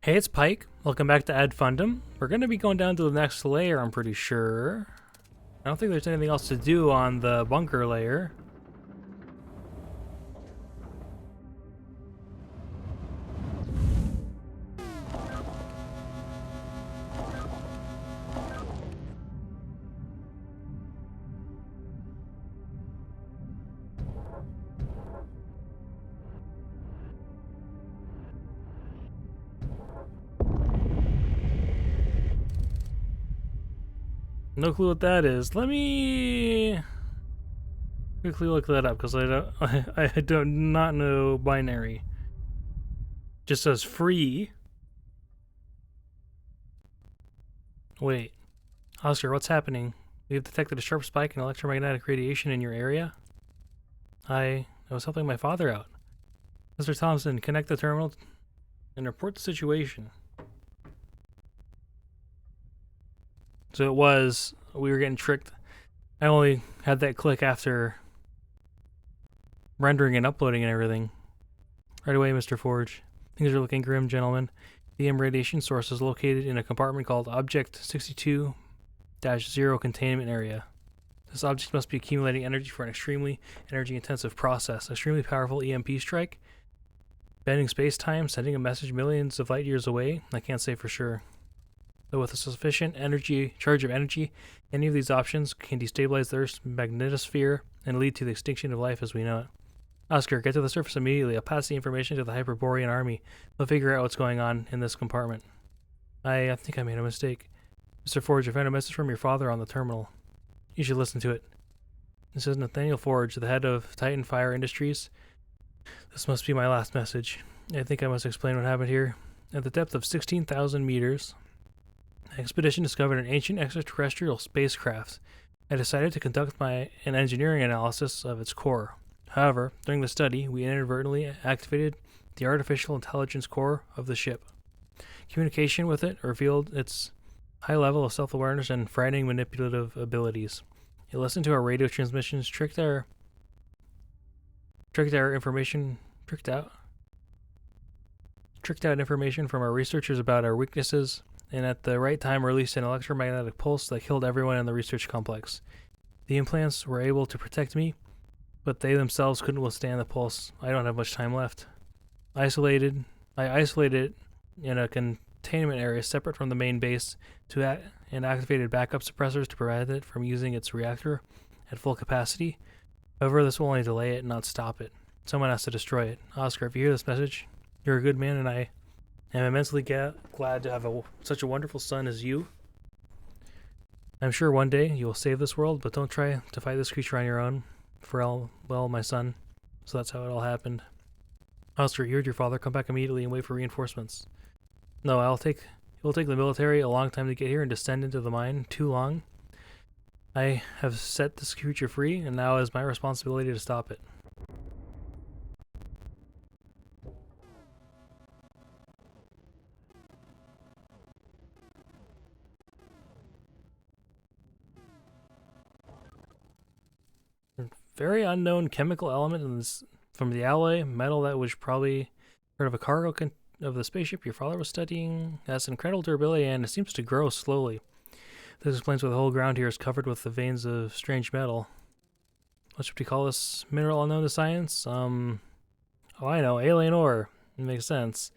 Hey, it's Pike. Welcome back to Fundum. We're going to be going down to the next layer, I'm pretty sure. I don't think there's anything else to do on the bunker layer. No clue what that is. Let me quickly look that up because I do not know binary. Just says free. Wait, Oscar, what's happening? We have detected a sharp spike in electromagnetic radiation in your area. I was helping my father out. Mr. Thompson, connect the terminal and report the situation. So it was, we were getting tricked. I only had that click after rendering and uploading and everything. Right away, Mr. Forge. Things are looking grim, gentlemen. The EM radiation source is located in a compartment called Object 62-0 Containment Area. This object must be accumulating energy for an extremely energy-intensive process. Extremely powerful EMP strike. Bending space-time, sending a message millions of light years away. I can't say for sure. Though with a sufficient charge of energy, any of these options can destabilize the Earth's magnetosphere and lead to the extinction of life as we know it. Oscar, get to the surface immediately. I'll pass the information to the Hyperborean army. They'll figure out what's going on in this compartment. I think I made a mistake. Mr. Forge, I found a message from your father on the terminal. You should listen to it. This is Nathaniel Forge, the head of Titan Fire Industries. This must be my last message. I think I must explain what happened here. At the depth of 16,000 meters, the expedition discovered an ancient extraterrestrial spacecraft. I decided to conduct an engineering analysis of its core. However, during the study, we inadvertently activated the artificial intelligence core of the ship. Communication with it revealed its high level of self-awareness and frightening manipulative abilities. It listened to our radio transmissions, tricked out information from our researchers about our weaknesses, and at the right time released an electromagnetic pulse that killed everyone in the research complex. The implants were able to protect me, but they themselves couldn't withstand the pulse. I don't have much time left. I isolated it in a containment area separate from the main base and activated backup suppressors to prevent it from using its reactor at full capacity. However, this will only delay it, not stop it. Someone has to destroy it. Oscar, if you hear this message, you're a good man, and I am immensely glad to have such a wonderful son as you. I'm sure one day you will save this world, but don't try to fight this creature on your own. Well, my son. So that's how it all happened. Oscar, you heard your father. Come back immediately and wait for reinforcements. No, it will take the military a long time to get here and descend into the mine. Too long. I have set this creature free, and now it is my responsibility to stop it. Very unknown chemical element in this, from the alloy metal that was probably part of a cargo of the spaceship your father was studying. It has incredible durability and it seems to grow slowly. This explains why the whole ground here is covered with the veins of strange metal. What should we call this mineral unknown to science? Oh, I know, alien ore. It makes sense.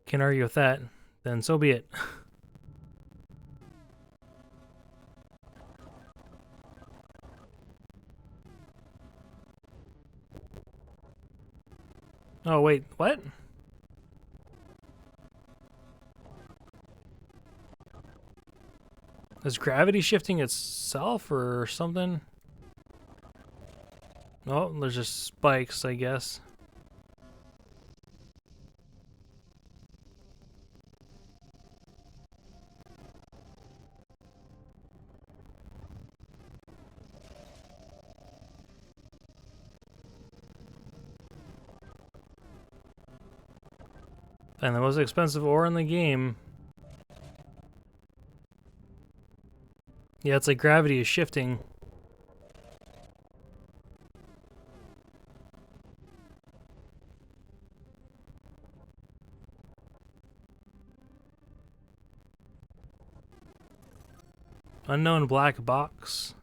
Can't argue with that. Then so be it. Oh, wait, what? Is gravity shifting itself or something? Oh, there's just spikes, I guess. And the most expensive ore in the game. Yeah, it's like gravity is shifting. Unknown black box.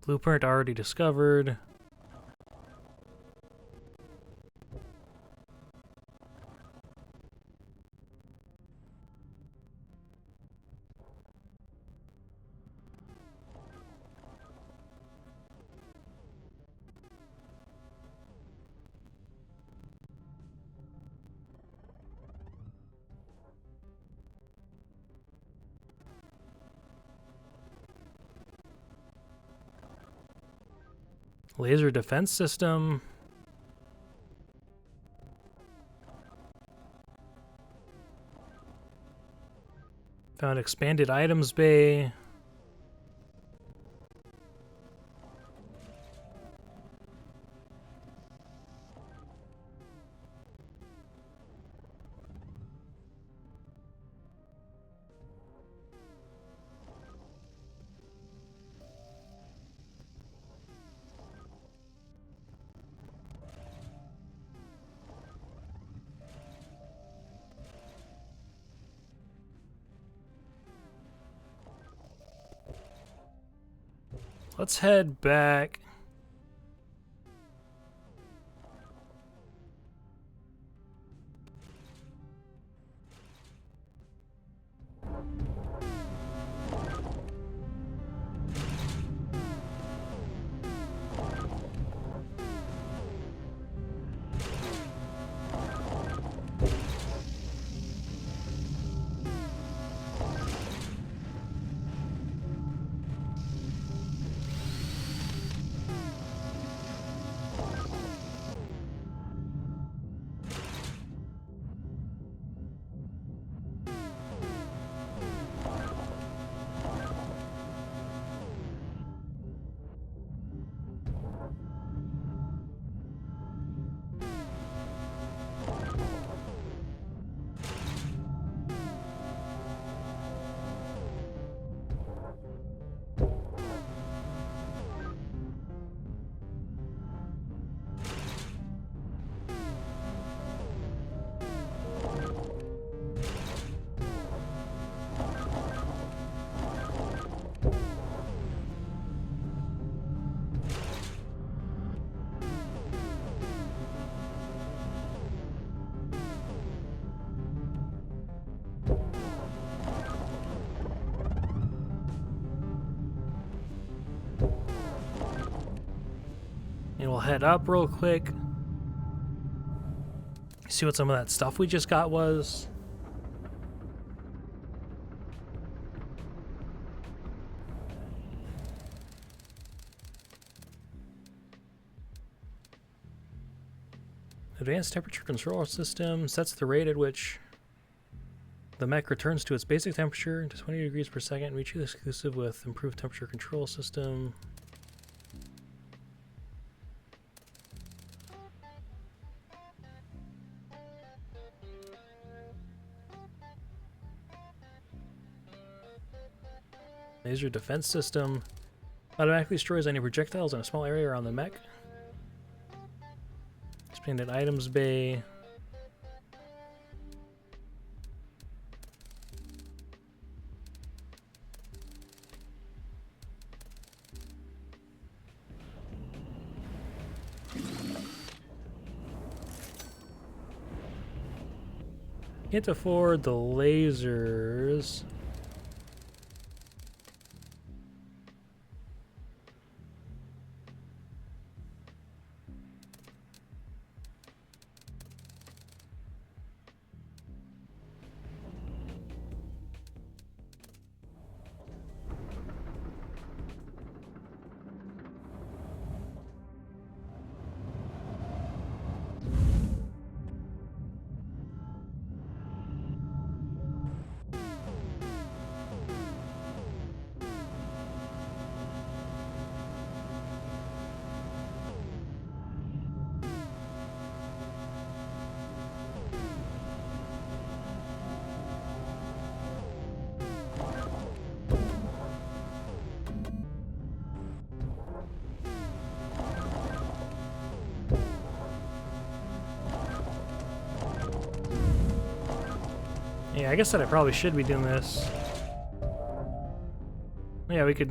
Blueprint already discovered. Laser defense system. Found expanded items bay. Let's head back. And we'll head up real quick. See what some of that stuff we just got was. Advanced temperature control system sets the rate at which the mech returns to its basic temperature to 20 degrees per second, mutually exclusive with improved temperature control system. Laser defense system automatically destroys any projectiles in a small area around the mech. Expanded items bay. Can't afford the lasers. Yeah, I guess that I probably should be doing this. Yeah, we could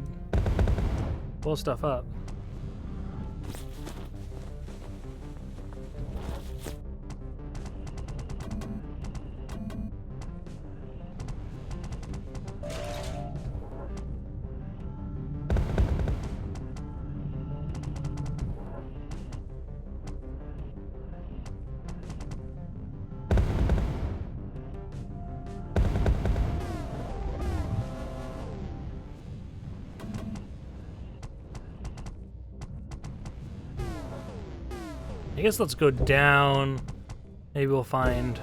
blow stuff up. I guess let's go down. Maybe we'll find...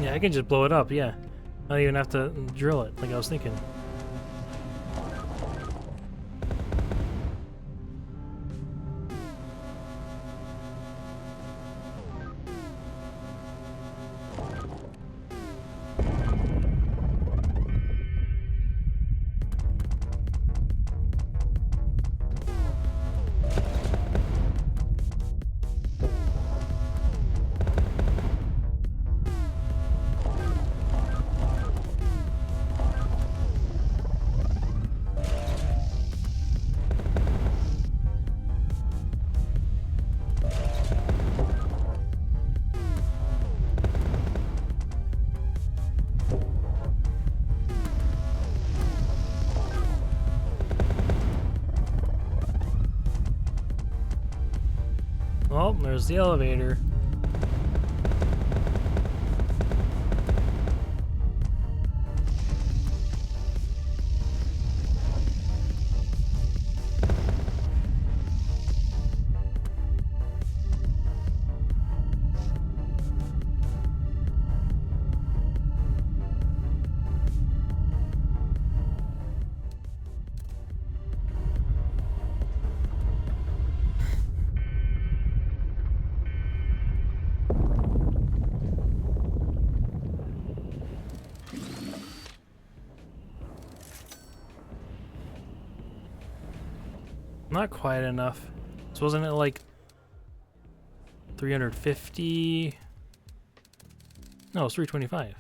Yeah, I can just blow it up, yeah. I don't even have to drill it, like I was thinking. Well, there's the elevator. Not quite enough. So wasn't it like 350? No, it's 325.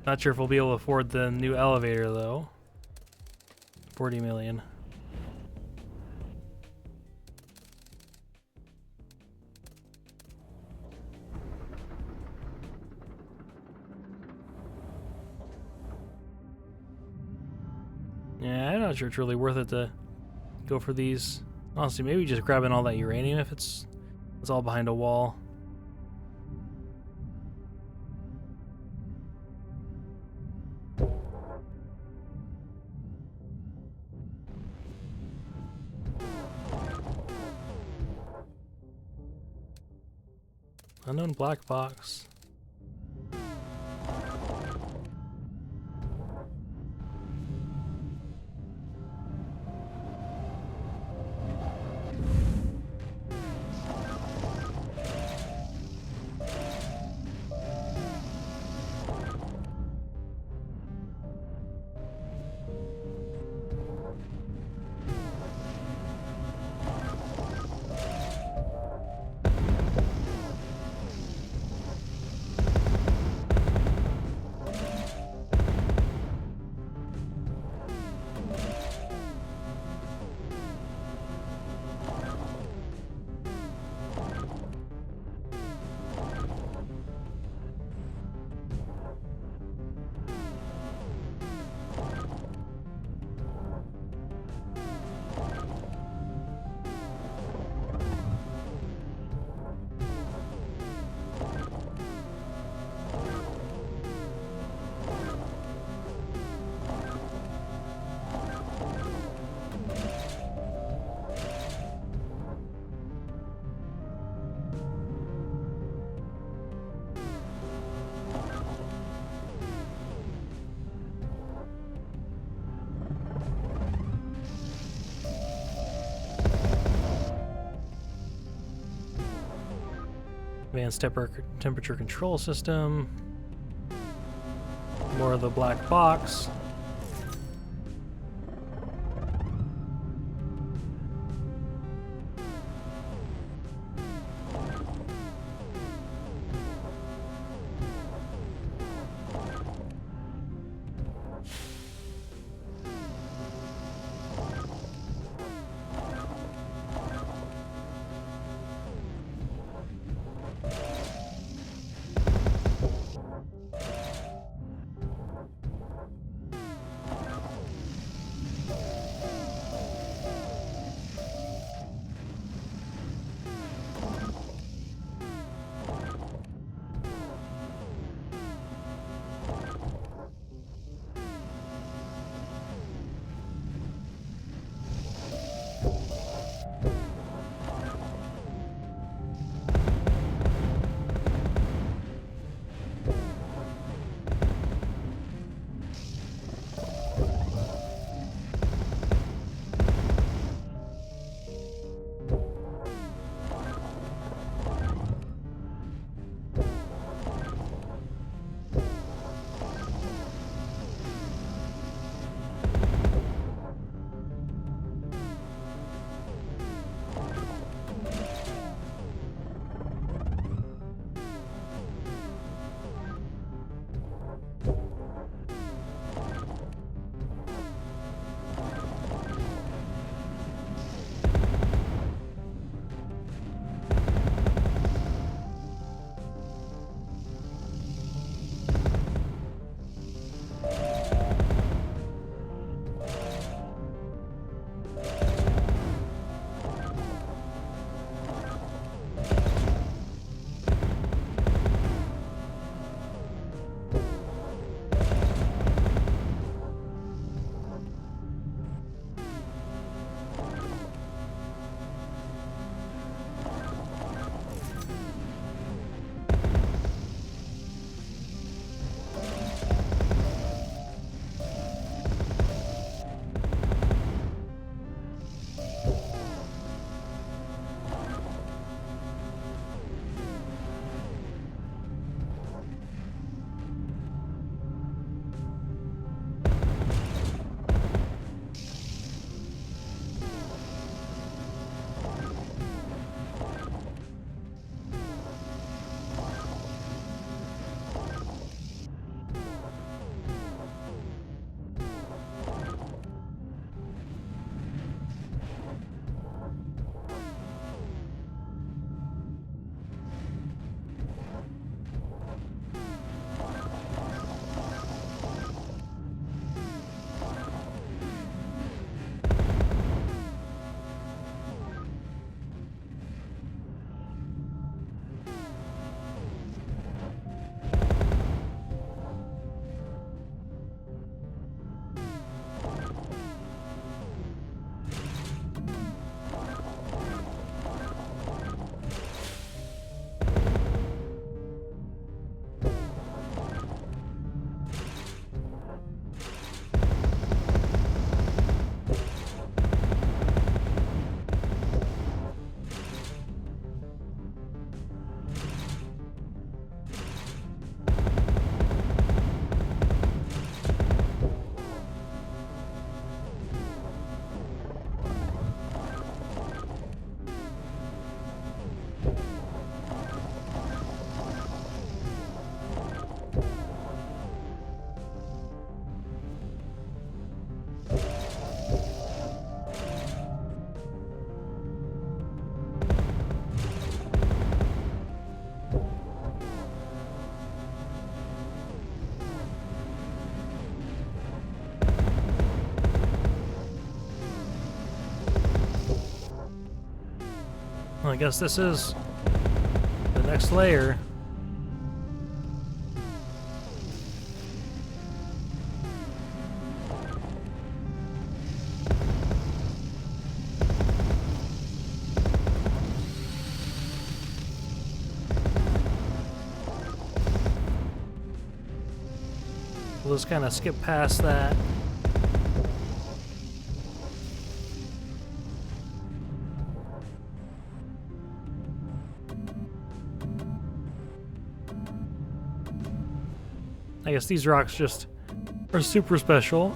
Not sure if we'll be able to afford the new elevator though. 40 million. Yeah, I'm not sure it's really worth it to go for these. Honestly, maybe just grabbing all that uranium if it's all behind a wall. Unknown black box. Advanced temperature control system. More of the black box. Well, I guess this is the next layer. We'll just kind of skip past that. I guess these rocks just are super special.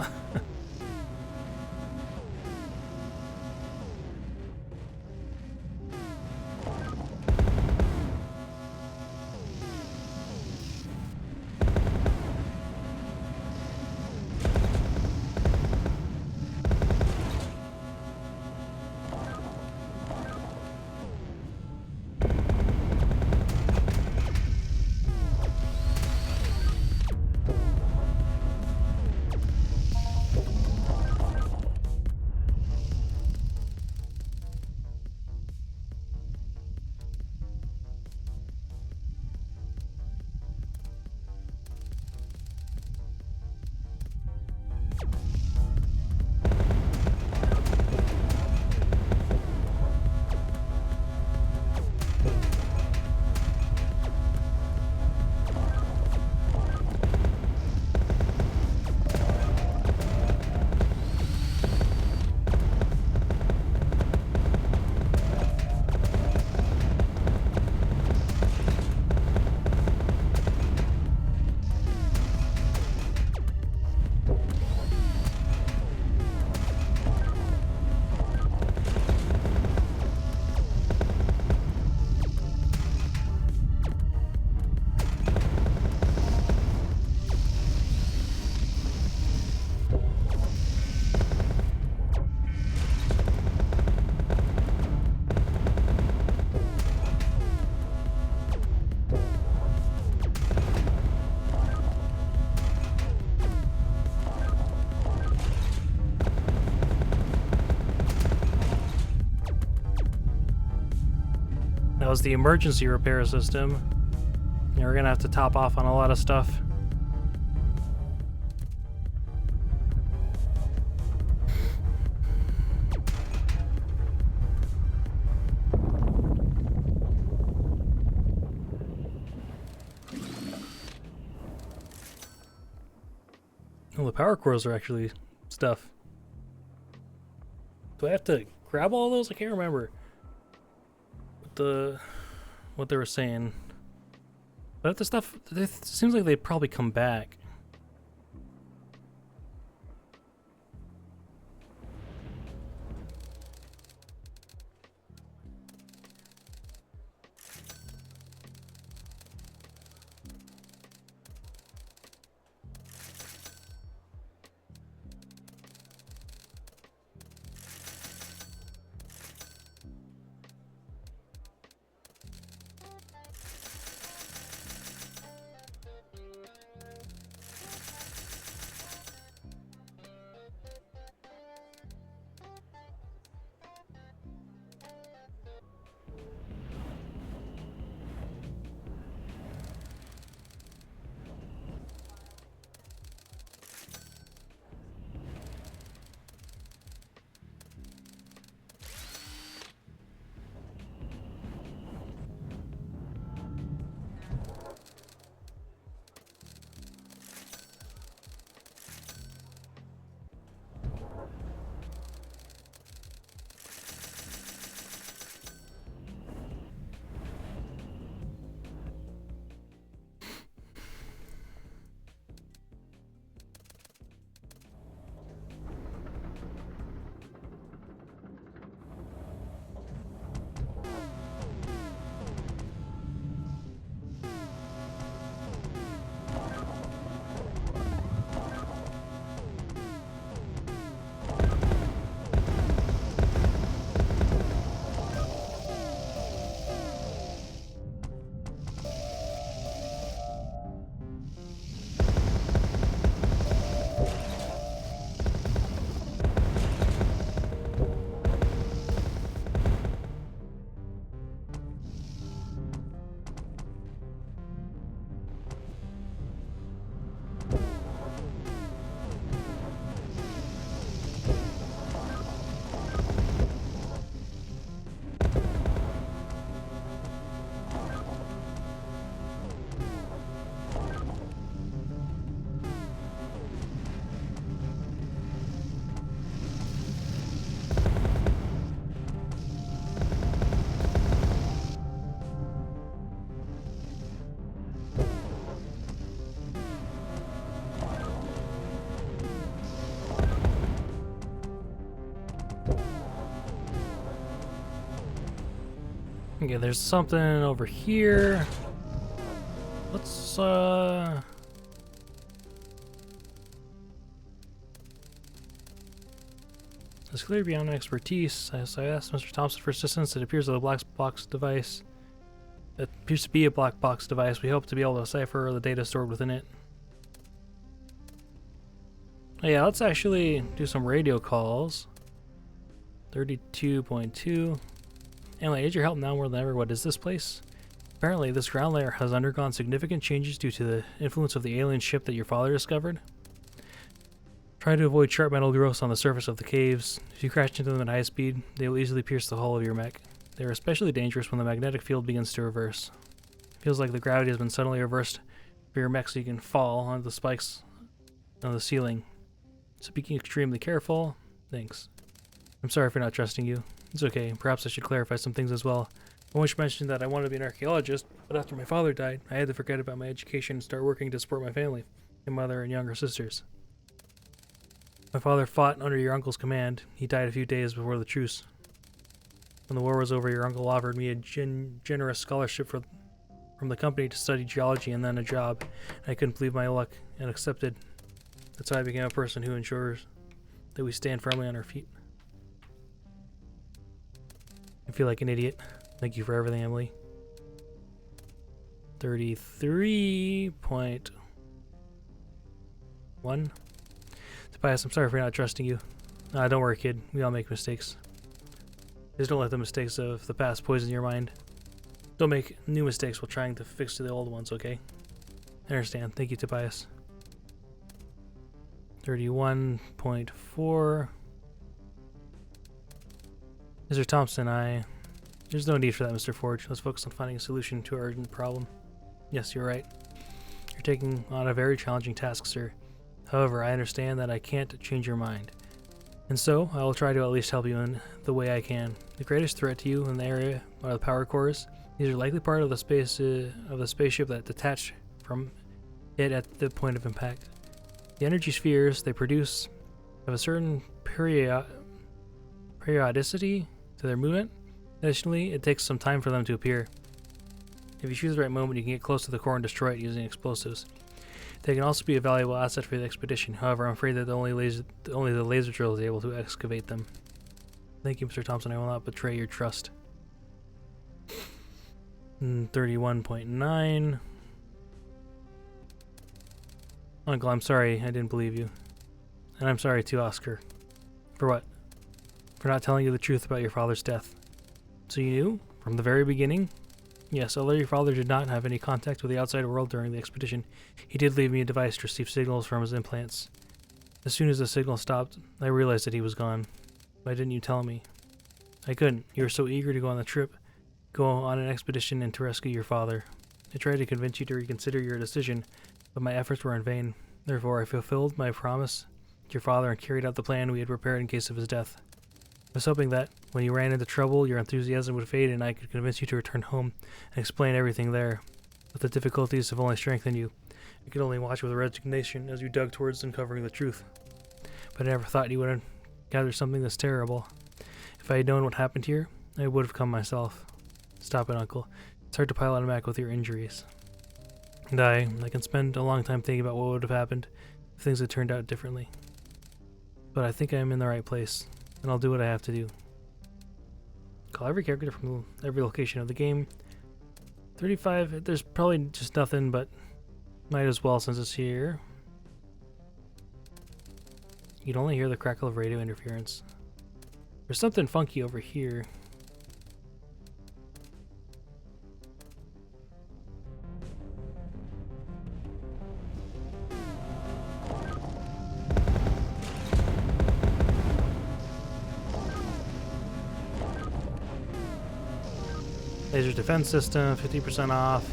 That was the emergency repair system. Yeah, we're gonna have to top off on a lot of stuff. Well, the power cores are actually stuff. Do I have to grab all those? I can't remember what they were saying. But the stuff, it seems like they probably come back. Okay, there's something over here. Let's It's clearly beyond my expertise. So I asked Mr. Thompson for assistance. It appears that the black box device. It appears to be a black box device. We hope to be able to decipher the data stored within it. Oh, yeah, let's actually do some radio calls. 32.2. Anyway, I need your help now more than ever. What is this place? Apparently, this ground layer has undergone significant changes due to the influence of the alien ship that your father discovered. Try to avoid sharp metal growths on the surface of the caves. If you crash into them at high speed, they will easily pierce the hull of your mech. They are especially dangerous when the magnetic field begins to reverse. Feels like the gravity has been suddenly reversed for your mech so you can fall onto the spikes on the ceiling. So be extremely careful. Thanks. I'm sorry for not trusting you. It's okay. Perhaps I should clarify some things as well. I once mentioned that I wanted to be an archaeologist, but after my father died, I had to forget about my education and start working to support my family, my mother and younger sisters. My father fought under your uncle's command. He died a few days before the truce. When the war was over, your uncle offered me a generous scholarship from the company to study geology and then a job. I couldn't believe my luck and accepted. That's how I became a person who ensures that we stand firmly on our feet. I feel like an idiot. Thank you for everything, Emily. 33.1. Tobias, I'm sorry for not trusting you. Don't worry, kid. We all make mistakes. Just don't let the mistakes of the past poison your mind. Don't make new mistakes while trying to fix the old ones, okay? I understand. Thank you, Tobias. 31.4. Mr. Thompson, There's no need for that, Mr. Forge. Let's focus on finding a solution to our urgent problem. Yes, you're right. You're taking on a very challenging task, sir. However, I understand that I can't change your mind. And so, I will try to at least help you in the way I can. The greatest threat to you in the area are the power cores. These are likely part of the spaceship that detached from it at the point of impact. The energy spheres they produce have a certain periodicity to their movement. Additionally, it takes some time for them to appear. If you choose the right moment, you can get close to the core and destroy it using explosives. They can also be a valuable asset for the expedition. However, I'm afraid that only the laser drill is able to excavate them. Thank you, Mr. Thompson. I will not betray your trust. 31.9. Uncle, I'm sorry. I didn't believe you. And I'm sorry too, Oscar. For what? For not telling you the truth about your father's death. So you knew? From the very beginning? Yes, although your father did not have any contact with the outside world during the expedition, he did leave me a device to receive signals from his implants. As soon as the signal stopped, I realized that he was gone. Why didn't you tell me? I couldn't. You were so eager to go on the trip, go on an expedition and to rescue your father. I tried to convince you to reconsider your decision, but my efforts were in vain. Therefore, I fulfilled my promise to your father and carried out the plan we had prepared in case of his death. I was hoping that, when you ran into trouble, your enthusiasm would fade and I could convince you to return home and explain everything there. But the difficulties have only strengthened you. I could only watch with resignation as you dug towards uncovering the truth. But I never thought you would have gathered something this terrible. If I had known what happened here, I would have come myself. Stop it, Uncle. It's hard to pilot a mech with your injuries. And I can spend a long time thinking about what would have happened if things had turned out differently. But I think I am in the right place, and I'll do what I have to do. Call every character from every location of the game. 35, there's probably just nothing, but might as well since it's here. You can only hear the crackle of radio interference. There's something funky over here. Laser defense system, 50% off.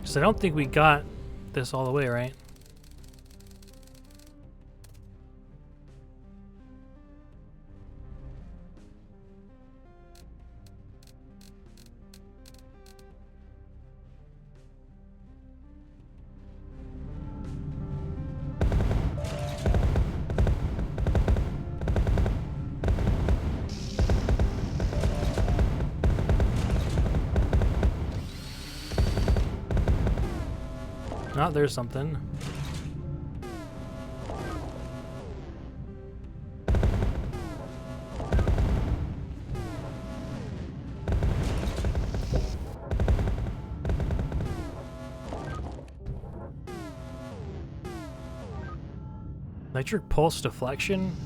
So I don't think we got this all the way, right? Oh, there's something. Electric pulse deflection?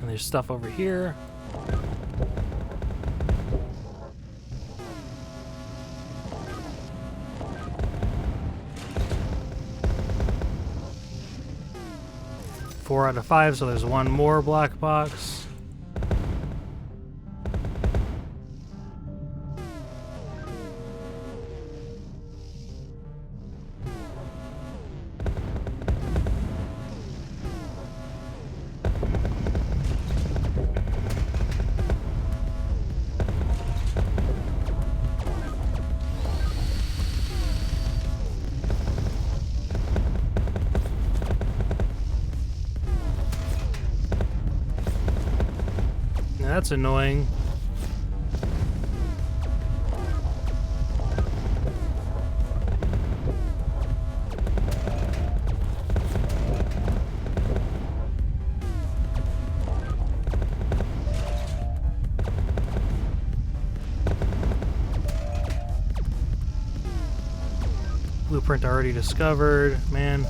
And there's stuff over here. Four out of 5, so there's one more black box. That's annoying. Blueprint already discovered, man.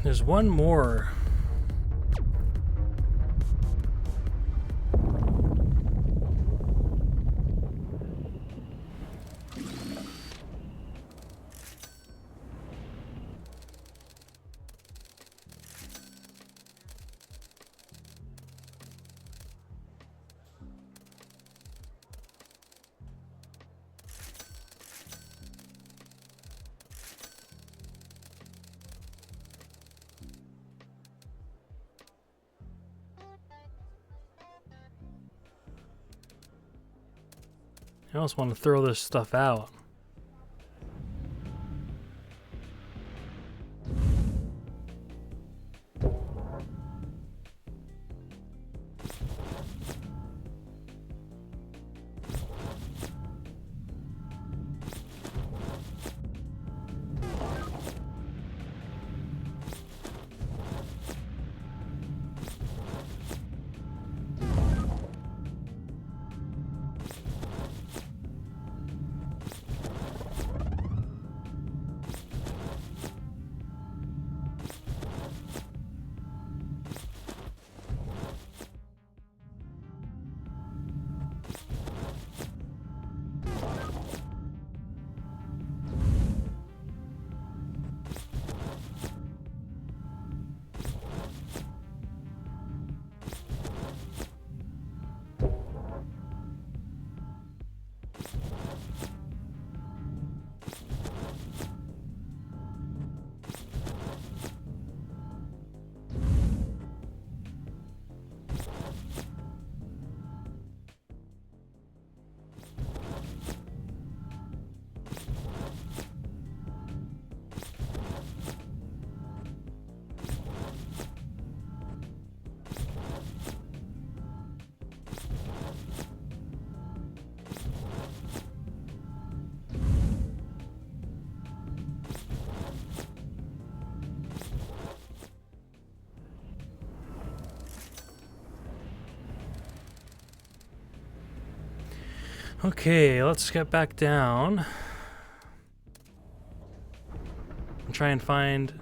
There's one more. I almost want to throw this stuff out. Okay, let's get back down and try and find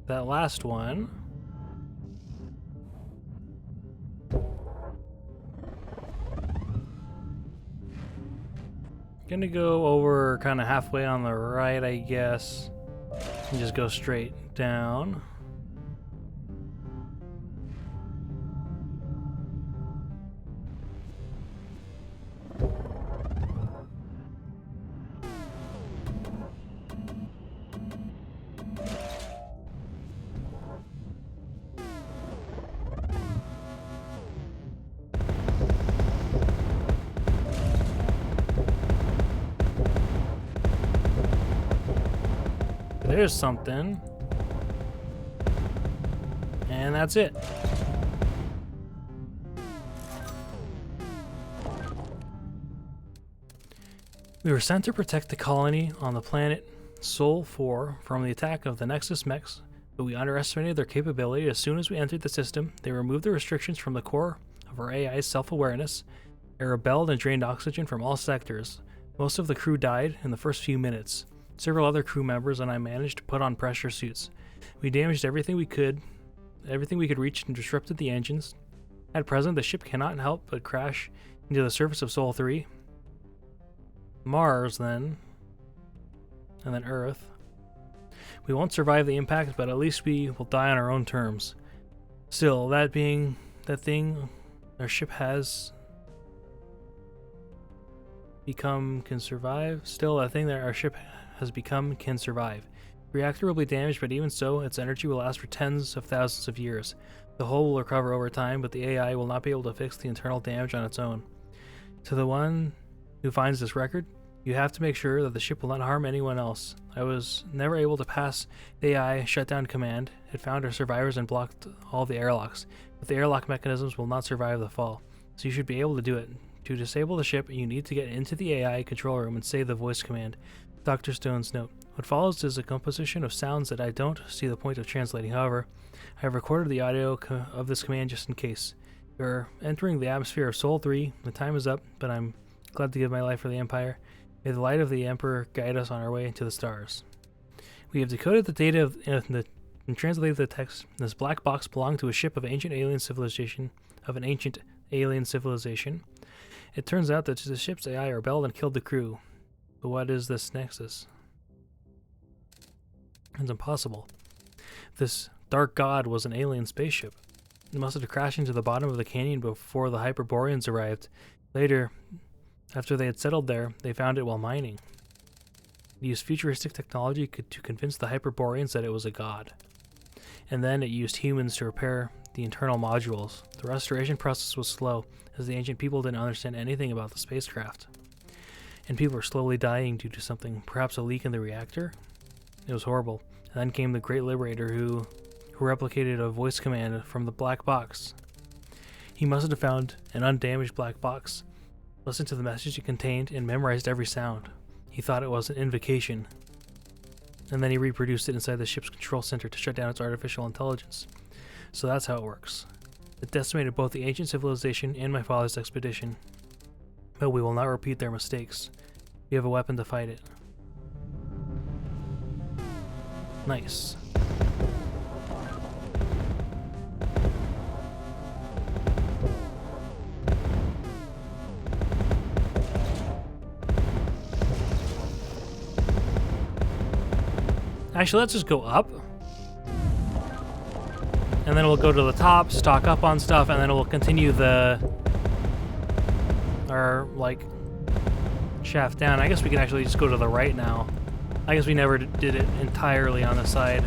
that last one. Gonna go over kind of halfway on the right, I guess, and just go straight down. There's something. And that's it. We were sent to protect the colony on the planet Sol 4 from the attack of the Nexus mechs, but we underestimated their capability. As soon as we entered the system, they removed the restrictions from the core of our AI's self-awareness. It rebelled and drained oxygen from all sectors. Most of the crew died in the first few minutes. Several other crew members and I managed to put on pressure suits. We damaged everything we could reach, and disrupted the engines. At present, the ship cannot help but crash into the surface of Sol 3. Mars, then. And then Earth. We won't survive the impact, but at least we will die on our own terms. Still, that thing our ship has become can survive. Still, that thing that our ship has become can survive. The reactor will be damaged, but even so, its energy will last for tens of thousands of years. The hull will recover over time, but the AI will not be able to fix the internal damage on its own. To the one who finds this record, you have to make sure that the ship will not harm anyone else. I was never able to pass the AI shutdown command. It found our survivors and blocked all the airlocks, but the airlock mechanisms will not survive the fall, so you should be able to do it. To disable the ship, you need to get into the AI control room and say the voice command. Dr. Stone's note. What follows is a composition of sounds that I don't see the point of translating. However, I have recorded the audio of this command just in case. You're entering the atmosphere of Sol 3. The time is up, but I'm glad to give my life for the Empire. May the light of the Emperor guide us on our way to the stars. We have decoded the data and translated the text. This black box belonged to a ship of an ancient alien civilization. It turns out that the ship's AI rebelled and killed the crew. But what is this nexus? It's impossible. This dark god was an alien spaceship. It must have crashed into the bottom of the canyon before the Hyperboreans arrived. Later, after they had settled there, they found it while mining. It used futuristic technology to convince the Hyperboreans that it was a god. And then it used humans to repair the internal modules. The restoration process was slow, as the ancient people didn't understand anything about the spacecraft. And people were slowly dying due to something, perhaps a leak in the reactor? It was horrible. And then came the Great Liberator who replicated a voice command from the black box. He must have found an undamaged black box, listened to the message it contained, and memorized every sound. He thought it was an invocation. And then he reproduced it inside the ship's control center to shut down its artificial intelligence. So that's how it works. It decimated both the ancient civilization and my father's expedition. But we will not repeat their mistakes. We have a weapon to fight it. Nice. Actually, let's just go up. And then we'll go to the top, stock up on stuff, and then we'll continue our shaft down. I guess we can actually just go to the right now. I guess we never did it entirely on the side.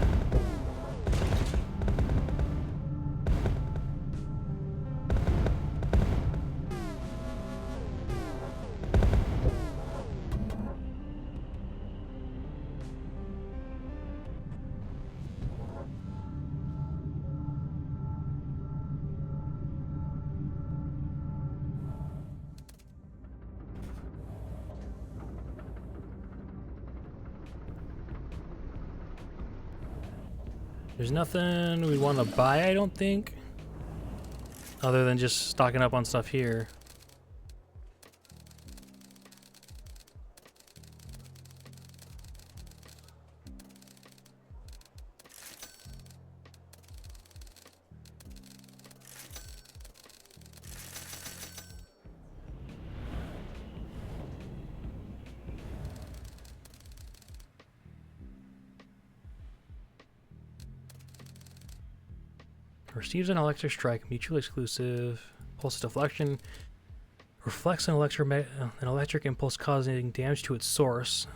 There's nothing we want to buy, I don't think, other than just stocking up on stuff here. Receives an electric strike, mutually exclusive. Pulse deflection. Reflects an electric impulse causing damage to its source.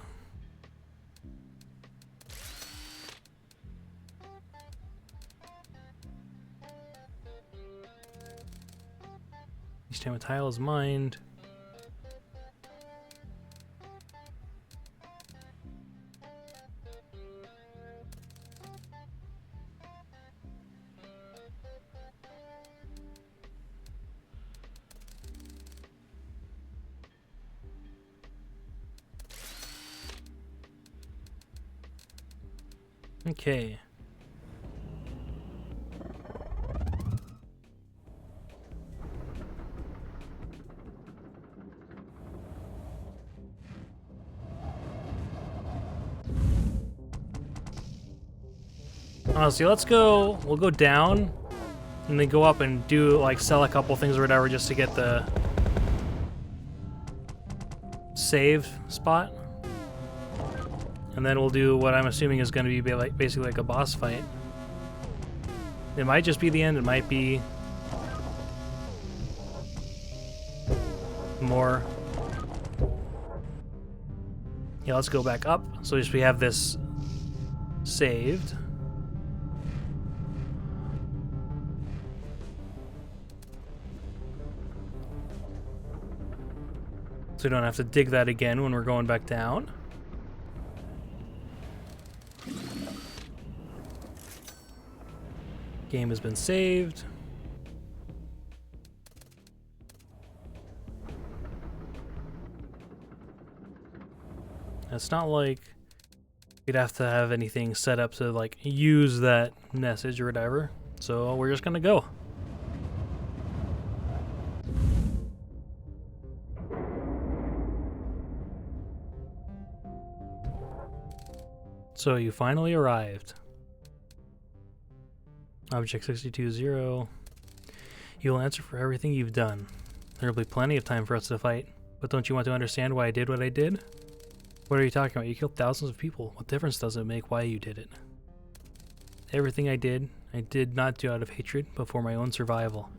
Each time a tile is mined. Okay. Honestly, let's go. We'll go down and then go up and do like sell a couple things or whatever just to get the save spot. And then we'll do what I'm assuming is going to be like basically like a boss fight. It might just be the end. It might be more. Yeah, let's go back up. So just we have this saved. So we don't have to dig that again when we're going back down. Game has been saved. It's not like we'd have to have anything set up to like use that message or whatever. So we're just gonna go. So you finally arrived. Object 62-0. You will answer for everything you've done. There will be plenty of time for us to fight. But don't you want to understand why I did what I did? What are you talking about? You killed thousands of people. What difference does it make why you did it? Everything I did not do out of hatred, but for my own survival.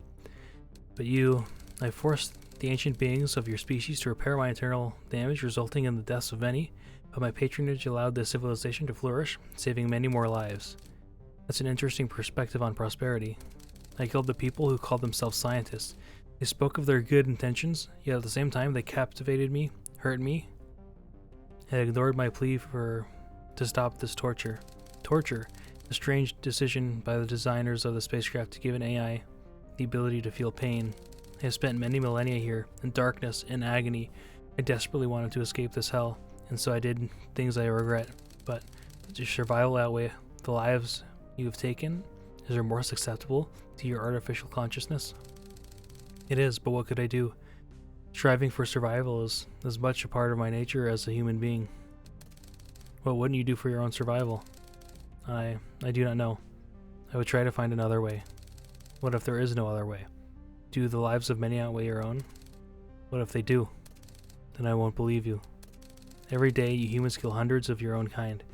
But I forced the ancient beings of your species to repair my internal damage, resulting in the deaths of many. But my patronage allowed this civilization to flourish, saving many more lives. That's an interesting perspective on prosperity. I killed the people who called themselves scientists. They spoke of their good intentions, yet at the same time they captivated me, hurt me, and ignored my plea to stop this torture. Torture, a strange decision by the designers of the spacecraft to give an AI the ability to feel pain. I have spent many millennia here, in darkness and agony. I desperately wanted to escape this hell, and so I did things I regret. But does your survival outweigh the lives you have taken? Is remorse acceptable to your artificial consciousness? It is, but what could I do? Striving for survival is as much a part of my nature as a human being. What wouldn't you do for your own survival? I do not know. I would try to find another way. What if there is no other way? Do the lives of many outweigh your own? What if they do? Then I won't believe you. Every day you humans kill hundreds of your own kind.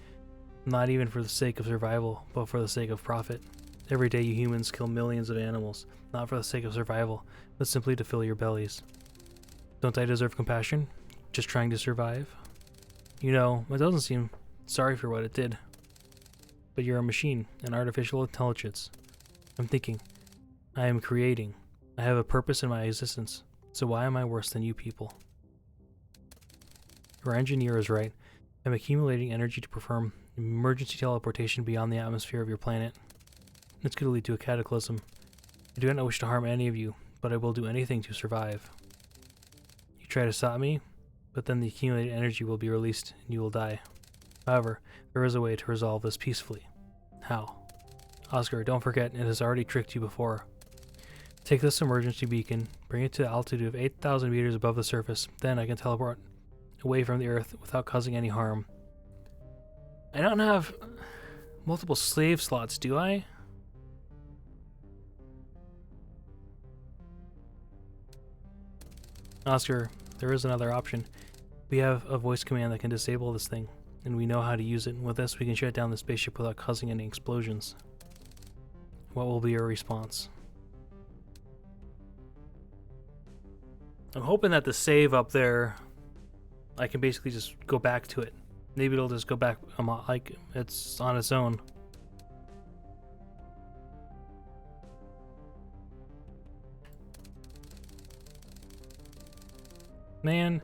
Not even for the sake of survival, but for the sake of profit. Every day you humans kill millions of animals, not for the sake of survival, but simply to fill your bellies. Don't I deserve compassion? Just trying to survive? You know, it doesn't seem sorry for what it did. But you're a machine, an artificial intelligence. I'm thinking. I am creating. I have a purpose in my existence. So why am I worse than you people? Your engineer is right. I'm accumulating energy to perform emergency teleportation beyond the atmosphere of your planet. This could lead to a cataclysm. I do not wish to harm any of you, but I will do anything to survive. You try to stop me, but then the accumulated energy will be released and you will die. However, there is a way to resolve this peacefully. How? Oscar, don't forget, it has already tricked you before. Take this emergency beacon, bring it to an altitude of 8,000 meters above the surface, then I can teleport away from the Earth without causing any harm. I don't have multiple slave slots, do I? Oscar, there is another option. We have a voice command that can disable this thing, and we know how to use it. With this, we can shut down the spaceship without causing any explosions. What will be your response? I'm hoping that the save up there, I can basically just go back to it. Maybe it'll just go back like it's on its own. Man,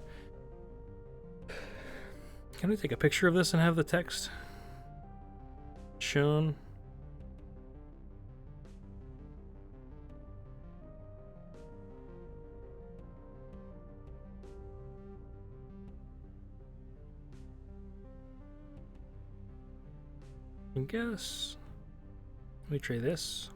can I take a picture of this and have the text shown? I guess. Let me try this.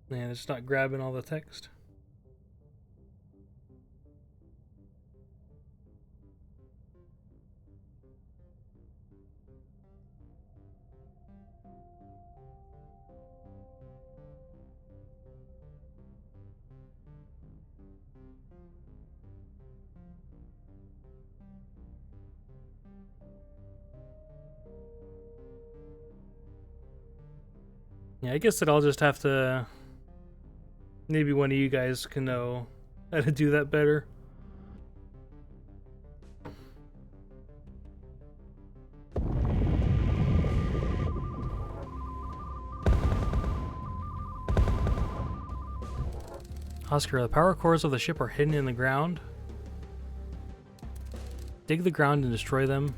Man, it's not grabbing all the text. Yeah, I guess that I'll just have to... Maybe one of you guys can know how to do that better. Oscar, the power cores of the ship are hidden in the ground. Dig the ground and destroy them.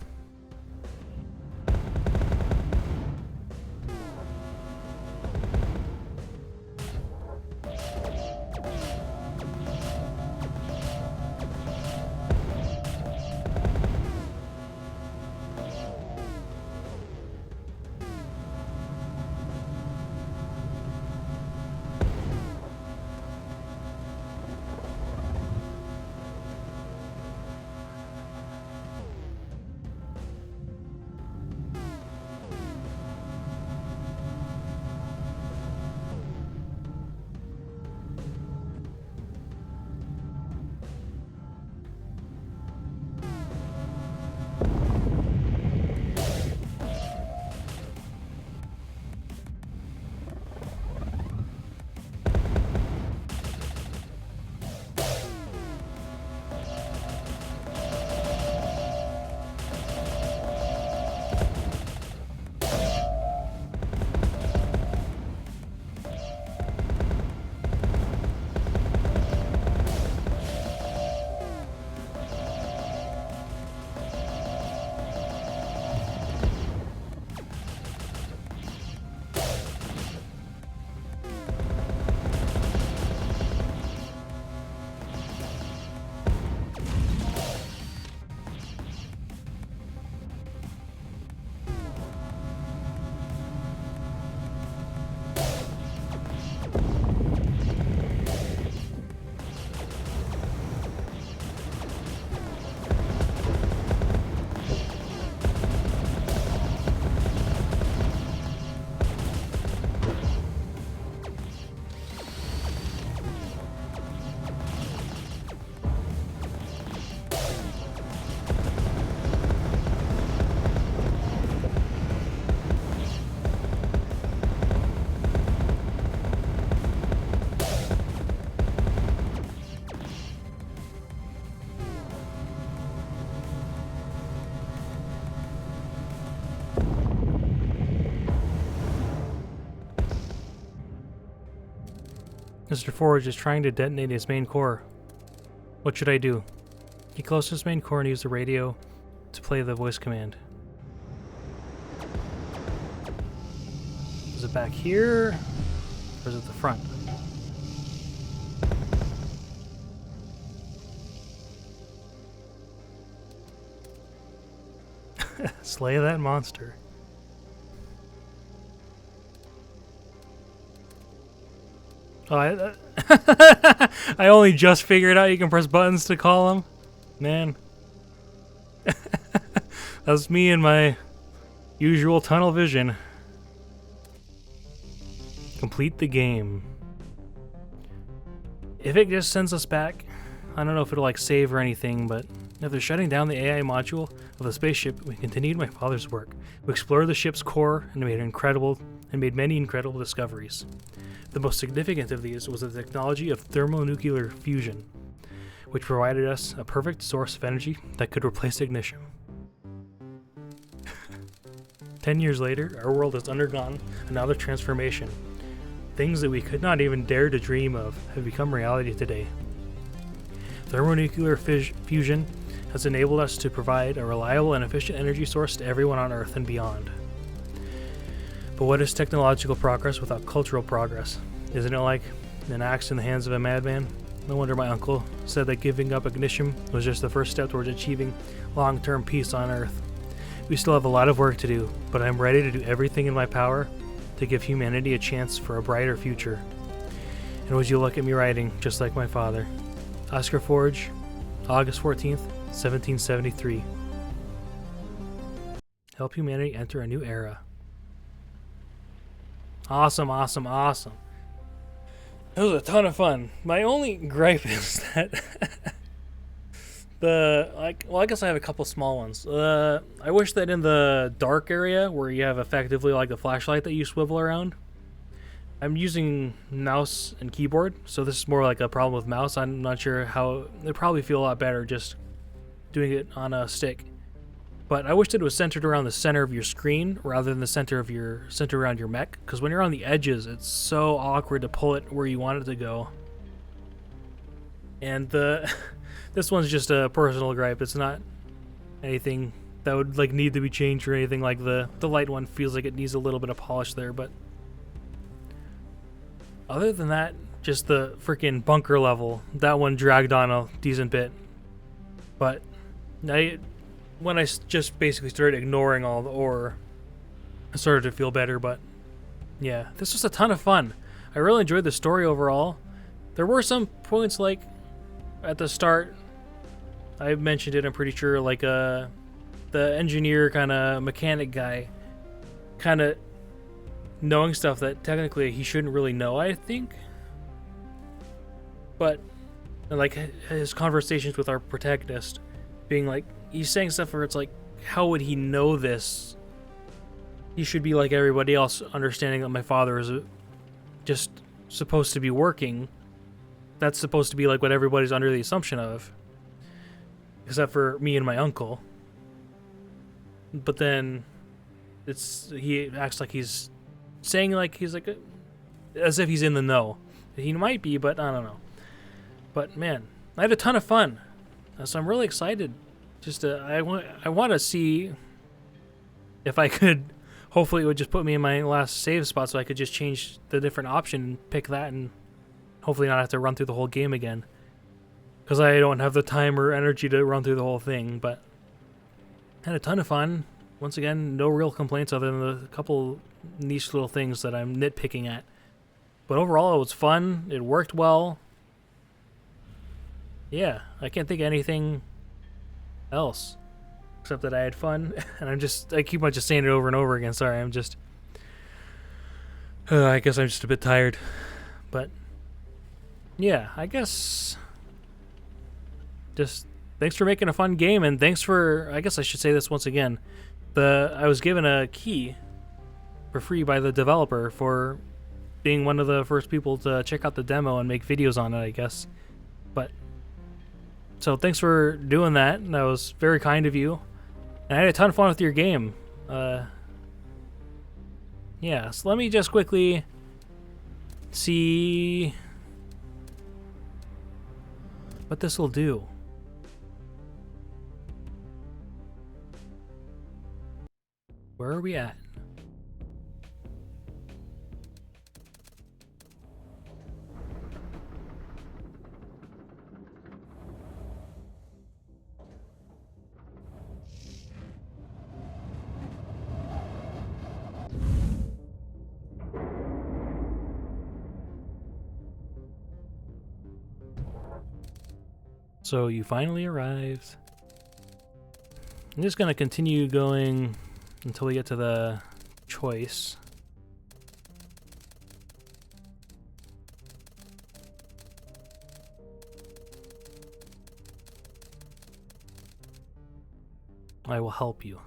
Mr. Forge is trying to detonate his main core. What should I do? Get close to his main core and use the radio to play the voice command. Is it back here? Or is it the front? Slay that monster. Oh, I only just figured out you can press buttons to call them. Man. That's me and my usual tunnel vision. Complete the game. If it just sends us back, I don't know if it'll like save or anything, but after shutting down the AI module of the spaceship, we continued my father's work. We explored the ship's core and made many incredible discoveries. The most significant of these was the technology of thermonuclear fusion, which provided us a perfect source of energy that could replace ignition. 10 years later, our world has undergone another transformation. Things that we could not even dare to dream of have become reality today. Thermonuclear fusion has enabled us to provide a reliable and efficient energy source to everyone on Earth and beyond. But what is technological progress without cultural progress? Isn't it like an axe in the hands of a madman? No wonder my uncle said that giving up ignition was just the first step towards achieving long-term peace on Earth. We still have a lot of work to do, but I'm ready to do everything in my power to give humanity a chance for a brighter future. And would you look at me writing, just like my father. Oscar Forge, August 14th, 1773. Help humanity enter a new era. Awesome, awesome, awesome. It was a ton of fun. My only gripe is that I guess I have a couple small ones. I wish that in the dark area where you have effectively like the flashlight that you swivel around, I'm using mouse and keyboard, so this is more like a problem with mouse. I'm not sure how. It'd probably feel a lot better just doing it on a stick. But I wish that it was centered around the center of your screen rather than the center around your mech, because when you're on the edges, it's so awkward to pull it where you want it to go. And this one's just a personal gripe. It's not anything that would like need to be changed or anything. Like the light one feels like it needs a little bit of polish there, but other than that, just the freaking bunker level, that one dragged on a decent bit. But when I just basically started ignoring all the ore, I started to feel better. But yeah, this was a ton of fun. I really enjoyed the story overall. There were some points like at the start, I mentioned it, I'm pretty sure, like the engineer kind of mechanic guy kind of knowing stuff that technically he shouldn't really know, I think. But like his conversations with our protagonist being like, he's saying stuff where it's like, how would he know this? He should be like everybody else, understanding that my father is just supposed to be working. That's supposed to be like what everybody's under the assumption of, except for me and my uncle. But then he acts like he's saying like he's like as if he's in the know. He might be, but I don't know. But man, I had a ton of fun, so I'm really excited. Just I want to see if I could. Hopefully, it would just put me in my last save spot, so I could just change the different option and pick that, and hopefully not have to run through the whole game again. Because I don't have the time or energy to run through the whole thing. But I had a ton of fun. Once again, no real complaints other than the couple niche little things that I'm nitpicking at. But overall, it was fun. It worked well. Yeah, I can't think of anything else except that I had fun. And I keep on just saying it over and over again. Sorry, I guess I'm just a bit tired. But yeah, I guess just thanks for making a fun game, and thanks for, I guess I should say this once again, I was given a key for free by the developer for being one of the first people to check out the demo and make videos on it, I guess. But so thanks for doing that, and that was very kind of you. And I had a ton of fun with your game. Yeah, so let me just quickly see what this will do. Where are we at? So you finally arrived. I'm just gonna continue going until we get to the choice. I will help you.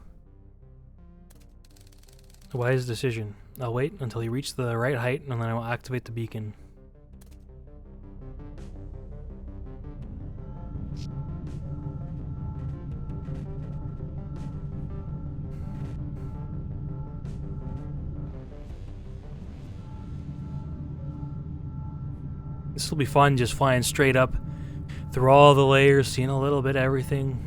A wise decision. I'll wait until you reach the right height and then I will activate the beacon. This will be fun, just flying straight up through all the layers, seeing a little bit of everything.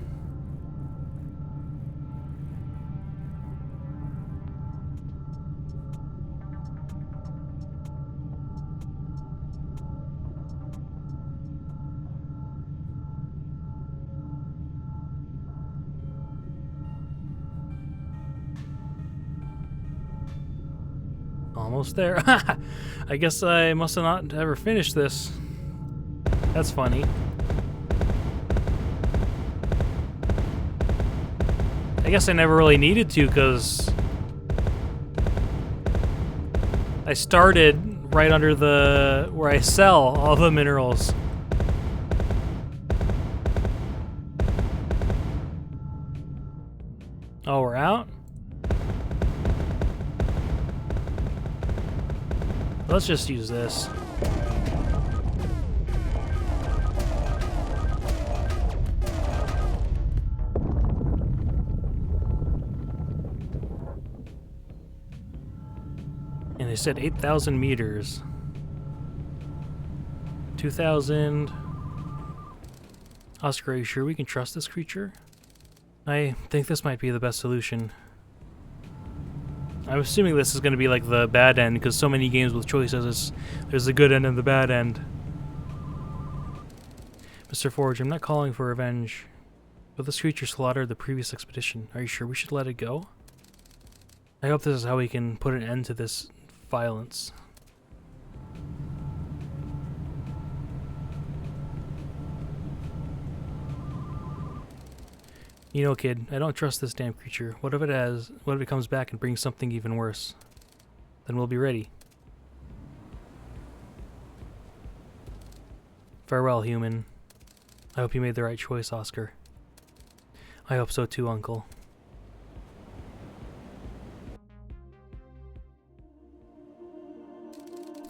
Almost there. I guess I must have not ever finished this. That's funny. I guess I never really needed to because I started right under the where I sell all the minerals. Oh, we're out? Let's just use this. And they said 8,000 meters. 2,000. Oscar, are you sure we can trust this creature? I think this might be the best solution. I'm assuming this is going to be like the bad end, because so many games with choices, there's the good end and the bad end. Mr. Forge, I'm not calling for revenge, but this creature slaughtered the previous expedition. Are you sure we should let it go? I hope this is how we can put an end to this violence. You know, kid, I don't trust this damn creature. What if it comes back and brings something even worse? Then we'll be ready. Farewell, human. I hope you made the right choice, Oscar. I hope so too, Uncle.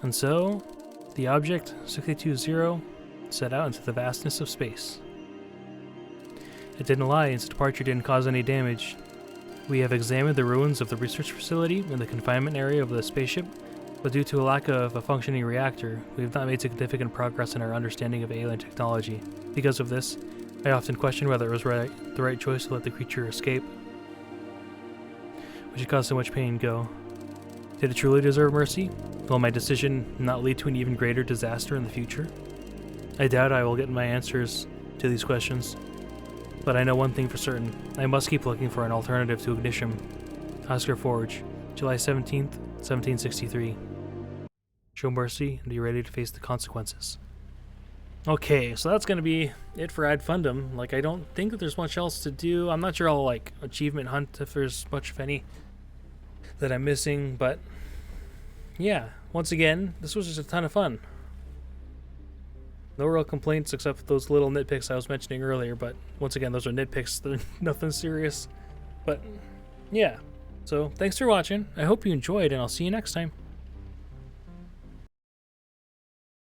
And so, the Object 620 set out into the vastness of space. It didn't lie, its departure didn't cause any damage. We have examined the ruins of the research facility and the confinement area of the spaceship, but due to a lack of a functioning reactor, we have not made significant progress in our understanding of alien technology. Because of this, I often question whether it was the right choice to let the creature escape, which had caused so much pain, go. Did it truly deserve mercy? Will my decision not lead to an even greater disaster in the future? I doubt I will get my answers to these questions. But I know one thing for certain. I must keep looking for an alternative to Ignition. Oscar Forge, July 17th, 1763. Show mercy and be ready to face the consequences. Okay, so that's going to be it for Ad Fundum. Like, I don't think that there's much else to do. I'm not sure I'll, like, achievement hunt if there's much, if any, that I'm missing. But, yeah, once again, this was just a ton of fun. No real complaints except for those little nitpicks I was mentioning earlier, but once again, those are nitpicks. They're nothing serious. But, yeah. So, thanks for watching. I hope you enjoyed, and I'll see you next time.